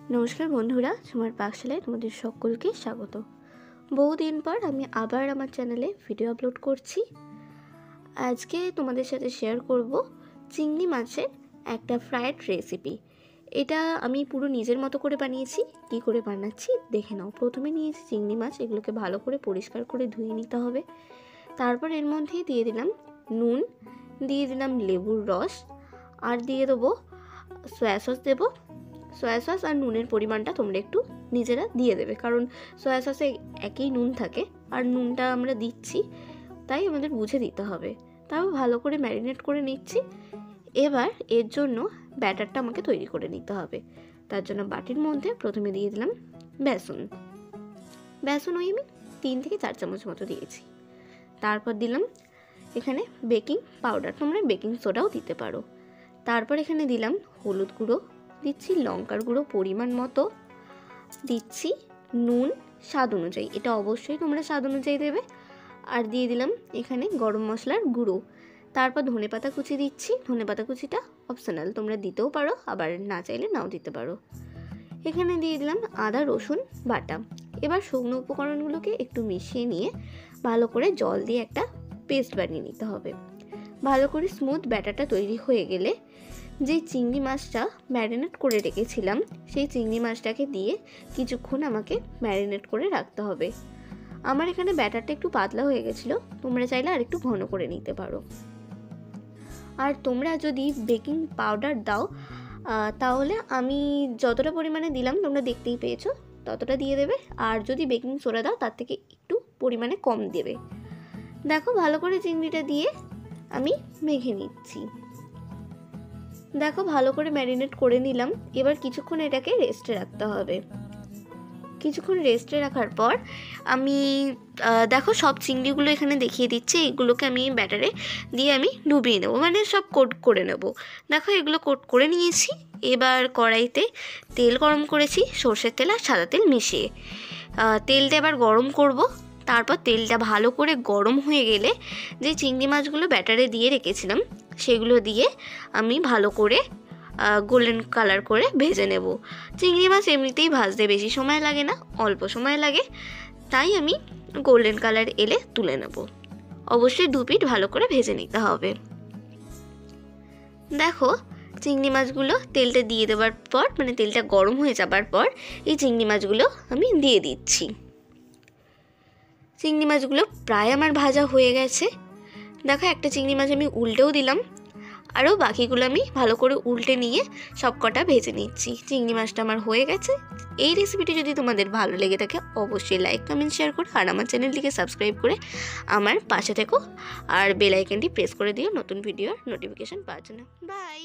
नमस्कार बंधुरा तुम्हार पाकशालाय तुम्हादेर सकलके स्वागत। बहुदिन पर आमी आबार आमार चैनेले भिडियो आपलोड करछि। आजके तुम्हादेर साथे शेयर करब चिंगड़ी माछेर एकटा फ्राइड रेसिपि। एटा आमी पुरो निजेर मतो करे बानिয়েছি। कि करे बानाচ্ছি देखे नाओ। प्रथमे निয়েছি चिंगड़ी माछ, एगुलोके भालो करे परिष्कार करे धुए निते होबे। तारपर एर मধ্যে दिए दिलाम नुन, दिए दिलाम लेबुर रस और दिए देबो सया सस देबो। सया सस और नुनेर परिमाणटा तोमरा एकटू निजेरा दिए देबे, कारण सया ससे एकई नुन थाके और नुनटा आमरा दिচ্ছি ताई आमादेर बुझे दिते होबे। तारपर भालो करे मैरिनेट करे निচ্ছি। एबार एर जोन्नो ব্যাটারটা আমাকে তৈরি করে নিতে হবে। তার জন্য বাটির মধ্যে প্রথমে দিয়ে দিলাম বেসন। বেসন ওই আমি 3 থেকে 4 চামচ মতো দিয়েছি। তারপর দিলাম এখানে বেকিং পাউডার, তোমরা বেকিং সোডাও দিতে পারো। তারপর এখানে দিলাম হলুদ গুঁড়ো, দিচ্ছি লঙ্কার গুঁড়ো পরিমাণ মতো, দিচ্ছি নুন স্বাদ অনুযায়ী, এটা অবশ্যই তোমরা স্বাদ অনুযায়ী দেবে। আর দিয়ে দিলাম এখানে গরম মশলার গুঁড়ো। তারপর ধনেপাতা কুচি দিচ্ছি। ধনেপাতা কুচিটা অপশনাল, তোমরা দিতেও পারো, আবার না চাইলে নাও দিতে পারো। এখানে দিয়ে দিলাম আদা রসুন বাটা। এবার শুকনো উপকরণগুলোকে একটু মিশিয়ে নিয়ে ভালো করে জল দিয়ে একটা পেস্ট বানিয়ে নিতে হবে। ভালো করে স্মুথ ব্যাটারটা তৈরি হয়ে গেলে যে চিংড়ি মাছটা ম্যারিনেট করে রেখেছিলাম সেই চিংড়ি মাছটাকে দিয়ে কিছুক্ষণ আমাকে ম্যারিনেট করে রাখতে হবে। আমার এখানে ব্যাটারটা একটু পাতলা হয়ে গেছিলো, তোমরা চাইলে আর একটু ঘন করে নিতে পারো। আর তোমরা যদি বেকিং পাউডার দাও তাহলে আমি যতটা পরিমাণে দিলাম তোমরা দেখতেই পেয়েছো ততটা দিয়ে দেবে, আর যদি বেকিং সোডা দাও তার থেকে একটু পরিমাণে কম দেবে। দেখো ভালো করে চিংড়িটা দিয়ে আমি মেখে নিচ্ছি। দেখো ভালো করে ম্যারিনেট করে নিলাম। এবার কিছুক্ষণ এটাকে রেস্টে রাখতে হবে। কিছুক্ষণ রেস্টে রাখার পর আমি দেখো সব চিংড়িগুলো এখানে দেখিয়ে দিচ্ছি, এগুলোকে আমি ব্যাটারে দিয়ে আমি ডুবিয়ে নেবো, মানে সব কোট করে নেব। দেখো এগুলো কোট করে নিয়েছি। এবার কড়াইতে তেল গরম করেছি, সর্ষের তেল আর সাদা তেল মিশিয়ে। তেলটা এবার গরম করব। তারপর তেলটা ভালো করে গরম হয়ে গেলে যে চিংড়ি মাছগুলো ব্যাটারে দিয়ে রেখেছিলাম সেগুলো দিয়ে আমি ভালো করে গোল্ডেন কালার করে ভেজে নেব। চিংড়ি মাছ এমনিতেই ভাজতে বেশি সময় লাগে না, অল্প সময় লাগে, তাই আমি গোল্ডেন কালার এলে তুলে নেব। অবশ্যই দু পিঠ ভালো করে ভেজে নিতে হবে। দেখো চিংড়ি মাছগুলো তেলটা দিয়ে দেওয়ার পর, মানে তেলটা গরম হয়ে যাবার পর এই চিংড়ি মাছগুলো আমি দিয়ে দিচ্ছি। চিংড়ি মাছগুলো প্রায় আমার ভাজা হয়ে গেছে। দেখো একটা চিংড়ি মাছ আমি উল্টেও দিলাম, আরও বাকিগুলো আমি ভালো করে উল্টে নিয়ে সব কটা ভেজে নিচ্ছি। চিংড়ি মাছটা আমার হয়ে গেছে। এই রেসিপিটি যদি তোমাদের ভালো লেগে থাকে অবশ্যই লাইক কমেন্ট শেয়ার করো, আর আমার চ্যানেলটিকে সাবস্ক্রাইব করে আমার পাশে থেকো, আর বেল আইকনটি প্রেস করে দিও নতুন ভিডিওর নোটিফিকেশন পাওয়ার জন্য। বাই।